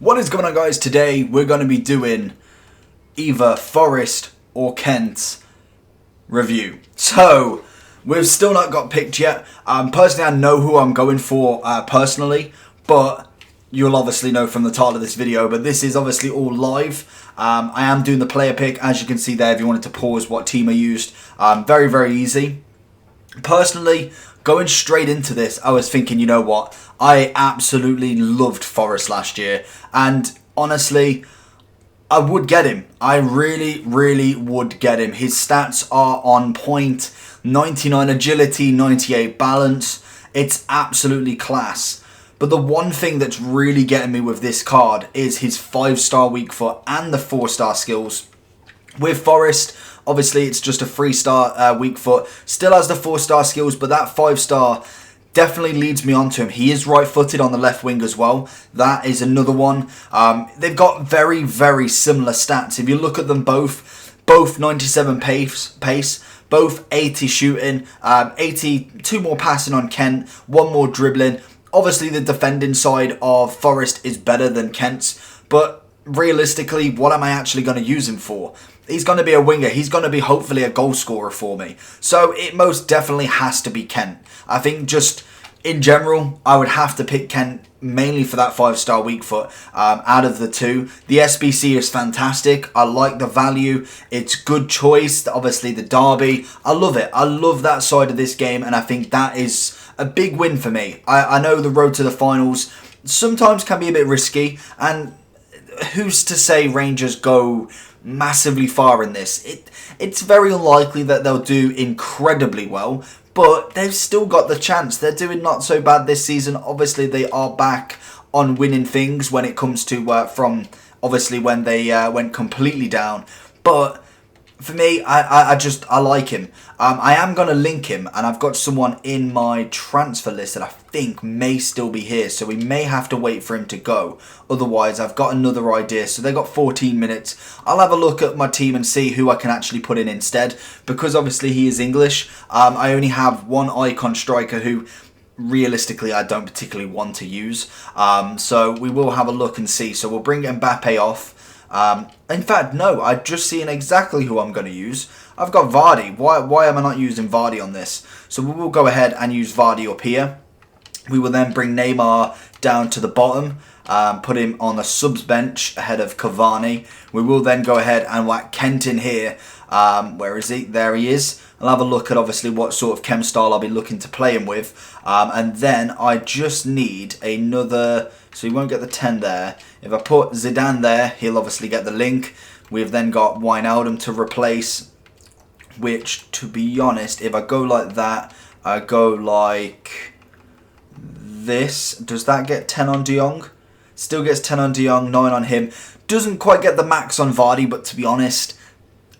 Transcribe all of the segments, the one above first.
What is going on, guys? Today we're going to be doing either Forest or Kent review. So we've still not got picked yet. Personally, I know who I'm going for personally, but you'll obviously know from the title of this video. But this is obviously all live. I am doing the player pick, as you can see there. If you wanted to pause what team I used, very, very easy. Personally, going straight into this, I was thinking, you know what? I absolutely loved Forest last year. And honestly, I would get him. I really, really would get him. His stats are on point. 99 agility, 98 balance. It's absolutely class. But the one thing that's really getting me with this card is his 5-star weak foot and the 4-star skills. With Forest, obviously it's just a 3-star weak foot. Still has the 4-star skills, but that 5-star definitely leads me on to him. He is right-footed on the left wing as well. That is another one. They've got very, very similar stats. If you look at them both 97 pace, both 80 shooting, 82 more passing on Kent, 1 more dribbling. Obviously, the defending side of Forest is better than Kent's, but realistically, what am I actually going to use him for? He's going to be a winger. He's going to be hopefully a goal scorer for me. So it most definitely has to be Kent. I think just in general, I would have to pick Kent mainly for that 5-star weak foot out of the two. The SBC is fantastic. I like the value. It's good choice. Obviously, the derby. I love it. I love that side of this game, and I think that is a big win for me. I know the road to the finals sometimes can be a bit risky, and who's to say Rangers go massively far in this? It's very unlikely that they'll do incredibly well, but they've still got the chance. They're doing not so bad this season. Obviously, they are back on winning things when it comes to from obviously when they went completely down. But for me, I like him. I am going to link him, and I've got someone in my transfer list that I think may still be here, so we may have to wait for him to go. Otherwise, I've got another idea. So they got 14 minutes. I'll have a look at my team and see who I can actually put in instead, because obviously he is English. I only have one icon striker who realistically I don't particularly want to use. So we will have a look and see. So we'll bring Mbappe off. In fact, no, I've just seen exactly who I'm going to use. I've got Vardy. Why am I not using Vardy on this? So we will go ahead and use Vardy up here. We will then bring Neymar down to the bottom, put him on the subs bench ahead of Cavani. We will then go ahead and whack Kent in here. Where is he? There he is. I'll have a look at obviously what sort of chem style I'll be looking to play him with. And then I just need another, so he won't get the 10 there. If I put Zidane there, he'll obviously get the link. We've then got Wijnaldum to replace, which, to be honest, if I go like that, I go like this. Does that get 10 on De Jong? Still gets 10 on De Jong, 9 on him. Doesn't quite get the max on Vardy, but to be honest,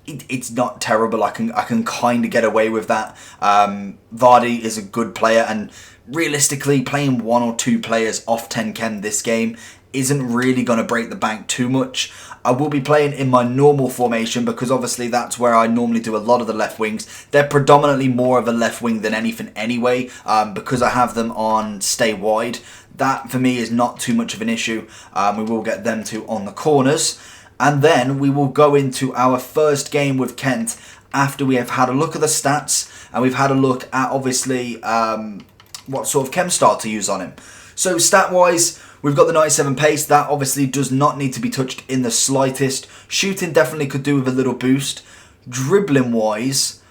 it's not terrible. I can kind of get away with that. Vardy is a good player, and realistically, playing 1 or 2 players off 10 chem this game isn't really going to break the bank too much. I will be playing in my normal formation because obviously that's where I normally do a lot of the left wings. They're predominantly more of a left wing than anything anyway, because I have them on stay wide. That for me is not too much of an issue. We will get them to on the corners. And then we will go into our first game with Kent after we have had a look at the stats and we've had a look at obviously what sort of chem style to use on him. So stat-wise, we've got the 97 pace. That obviously does not need to be touched in the slightest. Shooting definitely could do with a little boost. Dribbling-wise,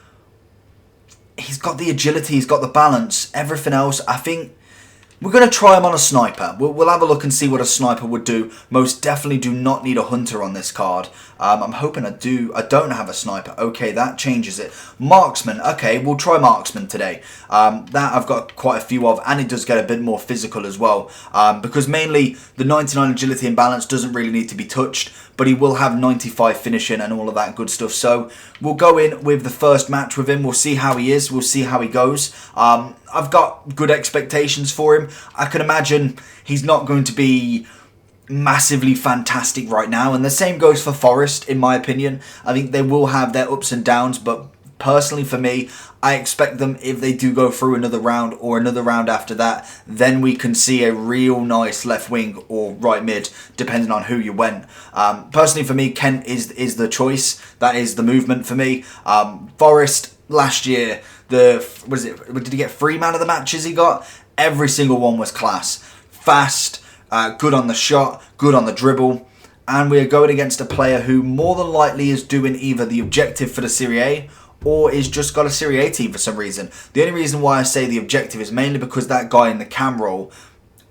he's got the agility, he's got the balance. Everything else, I think we're going to try him on a sniper. We'll have a look and see what a sniper would do. Most definitely do not need a hunter on this card. I'm hoping I do. I don't have a sniper. Okay, that changes it. Marksman. Okay, we'll try marksman today. That I've got quite a few of, and it does get a bit more physical as well. Because mainly the 99 agility and balance doesn't really need to be touched, but he will have 95 finishing and all of that good stuff. So we'll go in with the first match with him. We'll see how he is. We'll see how he goes. I've got good expectations for him. I can imagine he's not going to be massively fantastic right now, and the same goes for Forest in my opinion. I think they will have their ups and downs, but personally for me, I expect them, if they do go through another round or another round after that, then we can see a real nice left wing or right mid, depending on who you went. Personally for me, Kent is the choice. That is the movement for me. Forest last year, did he get 3 man of the matches he got? Every single one was class. Fast, good on the shot, good on the dribble. And we are going against a player who more than likely is doing either the objective for the Serie A or is just got a Serie A team for some reason. The only reason why I say the objective is mainly because that guy in the cam role,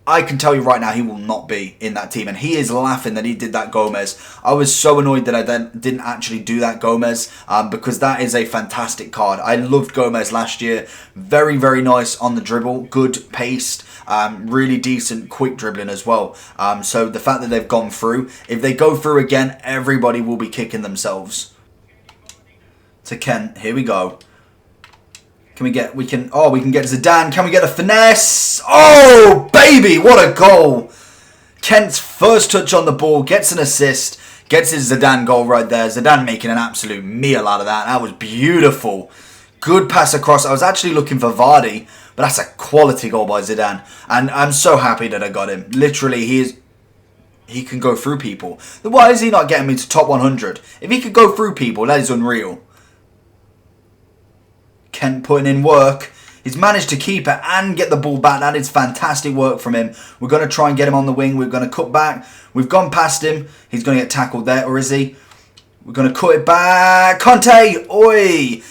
I can tell you right now, he will not be in that team. And he is laughing that he did that Gomez. I was so annoyed that I then didn't actually do that Gomez because that is a fantastic card. I loved Gomez last year. Very, very nice on the dribble. Good paced. Really decent quick dribbling as well. So the fact that they've gone through, if they go through again, everybody will be kicking themselves. To Kent, here we go. We can get Zidane. Can we get a finesse? Oh, baby, what a goal. Kent's first touch on the ball, gets an assist, gets his Zidane goal right there. Zidane making an absolute meal out of that. That was beautiful. Good pass across. I was actually looking for Vardy, but that's a quality goal by Zidane. And I'm so happy that I got him. Literally, he can go through people. Why is he not getting me to top 100? If he could go through people, that is unreal. Kent putting in work. He's managed to keep it and get the ball back. That is fantastic work from him. We're going to try and get him on the wing. We're going to cut back. We've gone past him. He's going to get tackled there, or is he? We're going to cut it back. Conte! Oi!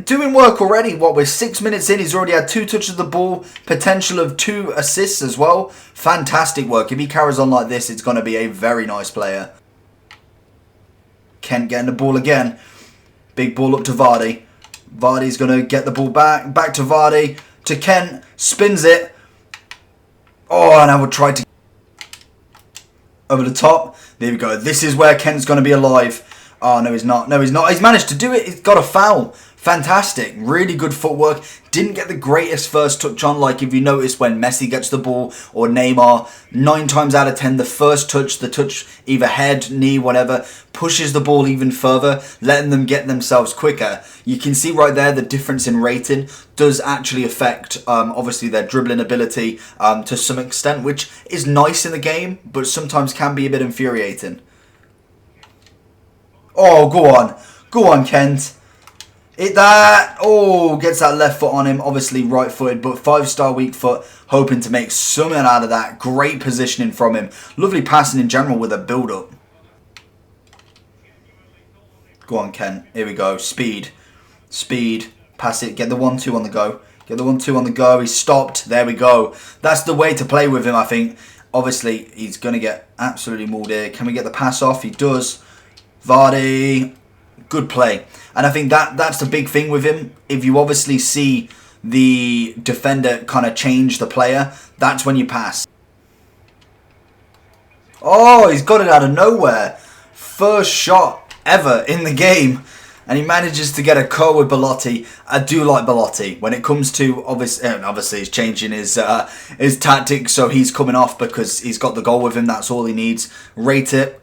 Doing work already. What, we're 6 minutes in. He's already had 2 touches of the ball. Potential of 2 assists as well. Fantastic work. If he carries on like this, it's going to be a very nice player. Kent getting the ball again. Big ball up to Vardy. Vardy's going to get the ball back. Back to Vardy. To Kent. Spins it. Oh, and I would try to... over the top. There we go. This is where Kent's going to be alive. Oh, no, he's not. No, he's not. He's managed to do it. He's got a foul. Fantastic. Really good footwork. Didn't get the greatest first touch on, like if you notice when Messi gets the ball or Neymar, 9 times out of 10, the first touch, the touch, either head, knee, whatever, pushes the ball even further, letting them get themselves quicker. You can see right there the difference in rating does actually affect, obviously, their dribbling ability to some extent, which is nice in the game, but sometimes can be a bit infuriating. Oh, go on. Go on, Kent. Hit that. Oh, gets that left foot on him. Obviously right-footed, but 5-star weak foot. Hoping to make something out of that. Great positioning from him. Lovely passing in general with a build-up. Go on, Kent. Here we go. Speed. Speed. Pass it. Get the 1-2 on the go. Get the 1-2 on the go. He's stopped. There we go. That's the way to play with him, I think. Obviously, he's going to get absolutely mauled here. Can we get the pass off? He does. Vardy. Good play. And I think that's the big thing with him. If you obviously see the defender kind of change the player, that's when you pass. Oh, he's got it out of nowhere. First shot ever in the game. And he manages to get a call with Belotti. I do like Belotti. When it comes to, obviously he's changing his tactics, so he's coming off because he's got the goal with him. That's all he needs. Rate it.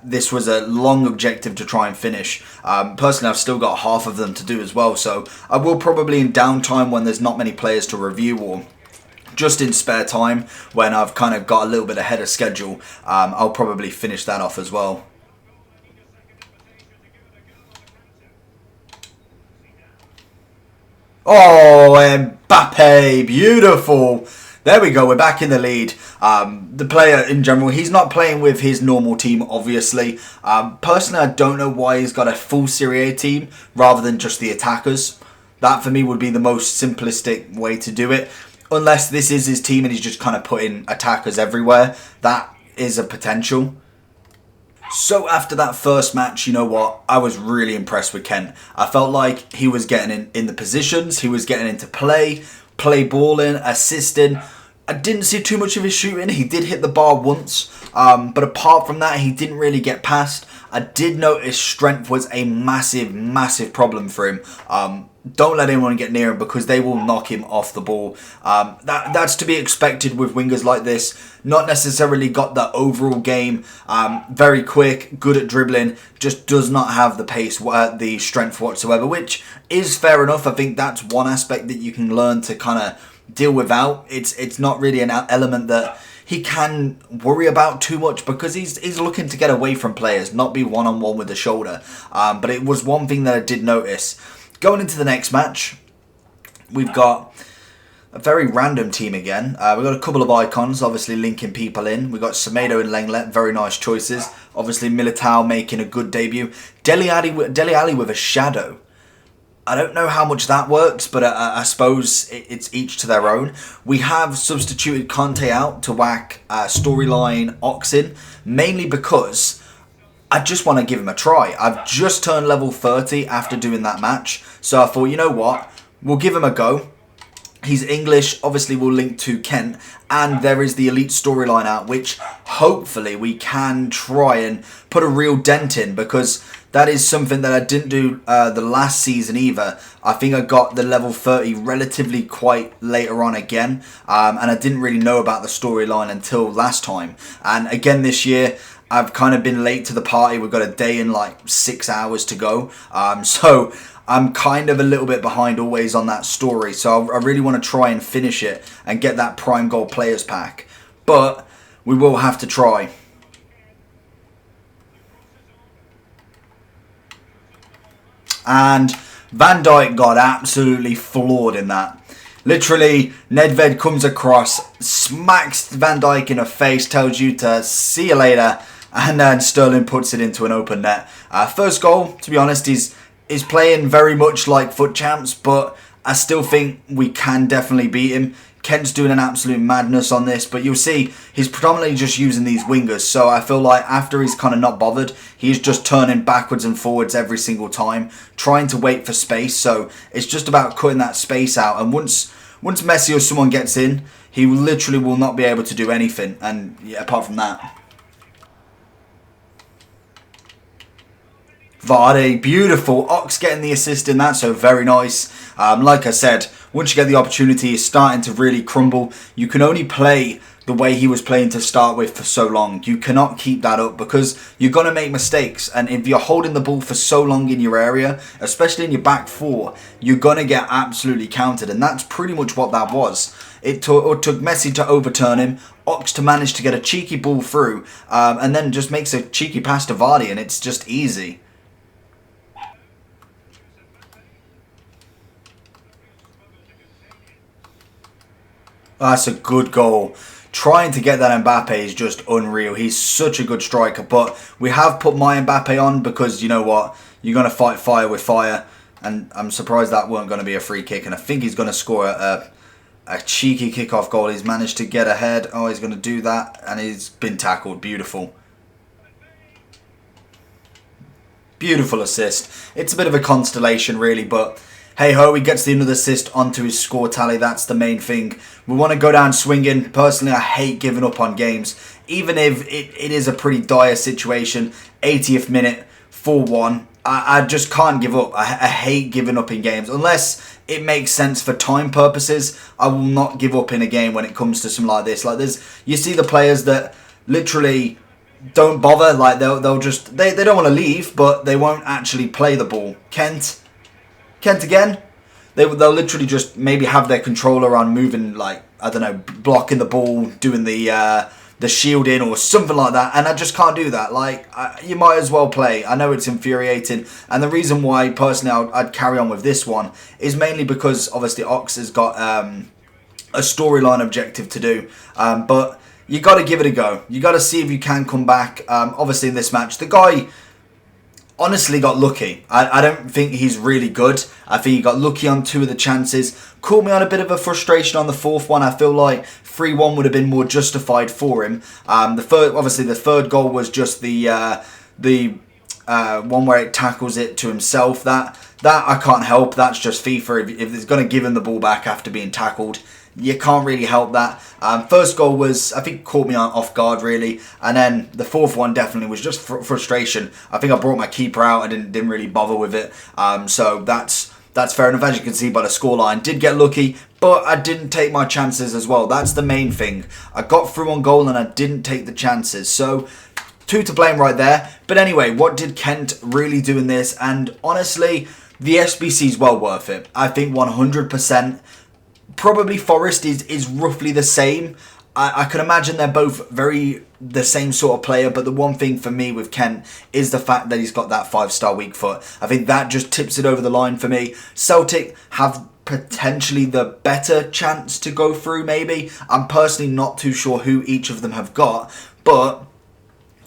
This was a long objective to try and finish. Personally, I've still got half of them to do as well, so I will probably in downtime when there's not many players to review or just in spare time when I've kind of got a little bit ahead of schedule, I'll probably finish that off as well. Oh, Mbappe, beautiful. There we go, we're back in the lead. The player in general, he's not playing with his normal team, obviously. Personally, I don't know why he's got a full Serie A team rather than just the attackers. That, for me, would be the most simplistic way to do it. Unless this is his team and he's just kind of putting attackers everywhere. That is a potential. So after that first match, you know what? I was really impressed with Kent. I felt like he was getting in the positions. He was getting into play balling, assisting. I didn't see too much of his shooting. He did hit the bar once, but apart from that, he didn't really get past. I did notice strength was a massive, massive problem for him. Don't let anyone get near him because they will knock him off the ball. That's to be expected with wingers like this. Not necessarily got the overall game. Very quick, good at dribbling. Just does not have the pace, the strength whatsoever, which is fair enough. I think that's one aspect that you can learn to kind of deal without. It's not really an element that he can worry about too much because he's looking to get away from players, not be one-on-one with the shoulder. But it was one thing that I did notice. Going into the next match, we've got a very random team again. We've got a couple of icons, obviously linking people in. We've got Semedo and Lenglet, very nice choices. Obviously Militao making a good debut. Dele Alli with a shadow. I don't know how much that works, but I suppose it's each to their own. We have substituted Conte out to whack storyline Ox in, mainly because I just want to give him a try. I've just turned level 30 after doing that match, so I thought, you know what, we'll give him a go. He's English, obviously we'll link to Kent, and there is the elite storyline out, which hopefully we can try and put a real dent in, because that is something that I didn't do the last season either. I think I got the level 30 relatively quite later on again, and I didn't really know about the storyline until last time. And again this year, I've kind of been late to the party. We've got a day and like 6 hours to go. So I'm kind of a little bit behind always on that story. So I really want to try and finish it and get that Prime Gold Players Pack. But we will have to try. And Van Dijk got absolutely floored in that. Literally, Nedved comes across, smacks Van Dijk in the face, tells you to see you later, and then Sterling puts it into an open net. First goal, to be honest, is playing very much like FUT Champs, but I still think we can definitely beat him. Kent's doing an absolute madness on this, but you'll see he's predominantly just using these wingers, so I feel like after he's kind of not bothered, he's just turning backwards and forwards every single time, trying to wait for space, so it's just about cutting that space out, and once Messi or someone gets in, he literally will not be able to do anything, and yeah, apart from that. Vardy, beautiful. Ox getting the assist in that, so very nice. Like I said, once you get the opportunity, it's starting to really crumble. You can only play the way he was playing to start with for so long. You cannot keep that up because you're going to make mistakes. And if you're holding the ball for so long in your area, especially in your back four, you're going to get absolutely counted. And that's pretty much what that was. It took Messi to overturn him, Ox to manage to get a cheeky ball through, and then just makes a cheeky pass to Vardy, and it's just easy. That's a good goal. Trying to get that Mbappe is just unreal. He's such a good striker. But we have put my Mbappe on because, you know what, you're going to fight fire with fire. And I'm surprised that weren't going to be a free kick. And I think he's going to score a cheeky kickoff goal. He's managed to get ahead. Oh, he's going to do that. And he's been tackled. Beautiful. Beautiful assist. It's a bit of a constellation, really, but hey ho, he gets the another assist onto his score tally. That's the main thing. We want to go down swinging. Personally, I hate giving up on games. Even if it is a pretty dire situation. 80th minute, 4-1. I just can't give up. I hate giving up in games. Unless it makes sense for time purposes, I will not give up in a game when it comes to something like this. Like you see the players that literally don't bother. Like they'll just, they don't want to leave, but they won't actually play the ball. Kent again. They'll literally just maybe have their controller on moving, like, I don't know, blocking the ball, doing the shielding or something like that. And I just can't do that. Like, you might as well play. I know it's infuriating. And the reason why, personally, I'd carry on with this one is mainly because, obviously, Ox has got a storyline objective to do. But you got to give it a go. You got to see if you can come back. Obviously, in this match, the guy honestly got lucky. I don't think he's really good. I think he got lucky on 2 of the chances. Caught me on a bit of a frustration on the 4th one. I feel like 3-1 would have been more justified for him. Obviously the third goal was just the one where it tackles it to himself. That I can't help. That's just FIFA. If it's going to give him the ball back after being tackled, you can't really help that. First goal was, I think, caught me off guard really, and then the fourth one definitely was just frustration. I think I brought my keeper out. I didn't really bother with it. So that's fair enough. As you can see by the scoreline, did get lucky, but I didn't take my chances as well. That's the main thing. I got through on goal and I didn't take the chances. So 2 to blame right there. But anyway, what did Kent really do in this? And honestly, the SBC is well worth it. I think 100%. Probably Forest is roughly the same. I can imagine they're both the same sort of player, but the one thing for me with Kent is the fact that he's got that 5-star weak foot. I think that just tips it over the line for me. Celtic have potentially the better chance to go through, maybe. I'm personally not too sure who each of them have got, but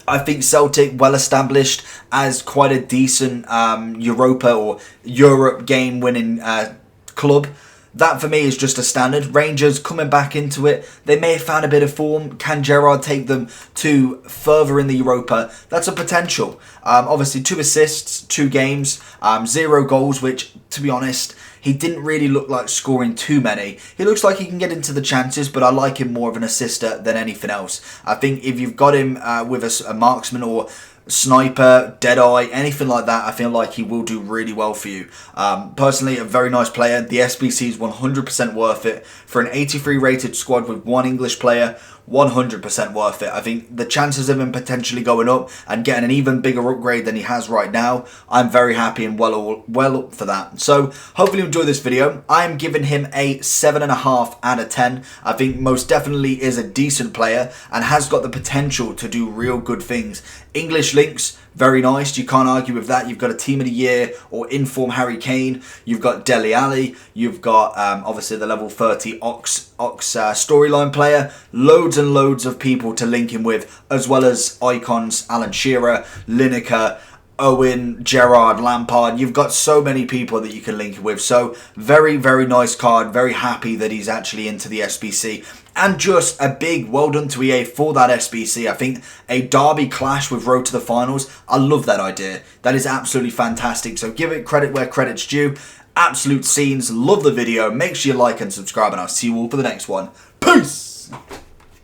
I think Celtic, well established as quite a decent Europa or Europe game winning club. That for me is just a standard. Rangers coming back into it. They may have found a bit of form. Can Gerrard take them to further in the Europa? That's a potential. Obviously 2 assists, 2 games, 0 goals, which to be honest, he didn't really look like scoring too many. He looks like he can get into the chances, but I like him more of an assister than anything else. I think if you've got him with a marksman or sniper, deadeye, anything like that, I feel like he will do really well for you. Personally, a very nice player. The SBC is 100% worth it. For an 83 rated squad with 1 English player, 100% worth it. I think the chances of him potentially going up and getting an even bigger upgrade than he has right now, I'm very happy and well up for that. So hopefully you enjoy this video. I'm giving him a 7.5 out of 10. I think most definitely is a decent player and has got the potential to do real good things. English links, very nice. You can't argue with that. You've got a team of the year or inform Harry Kane. You've got Dele Alli. You've got obviously the level 30 Ox storyline player. Loads and loads of people to link him with, as well as icons Alan Shearer, Lineker, Owen, Gerrard, Lampard. You've got so many people that you can link him with. So very, very nice card. Very happy that he's actually into the SBC. And just a big well done to EA for that SBC. I think a derby clash with Road to the Finals. I love that idea. That is absolutely fantastic. So give it credit where credit's due. Absolute scenes. Love the video. Make sure you like and subscribe, and I'll see you all for the next one. Peace!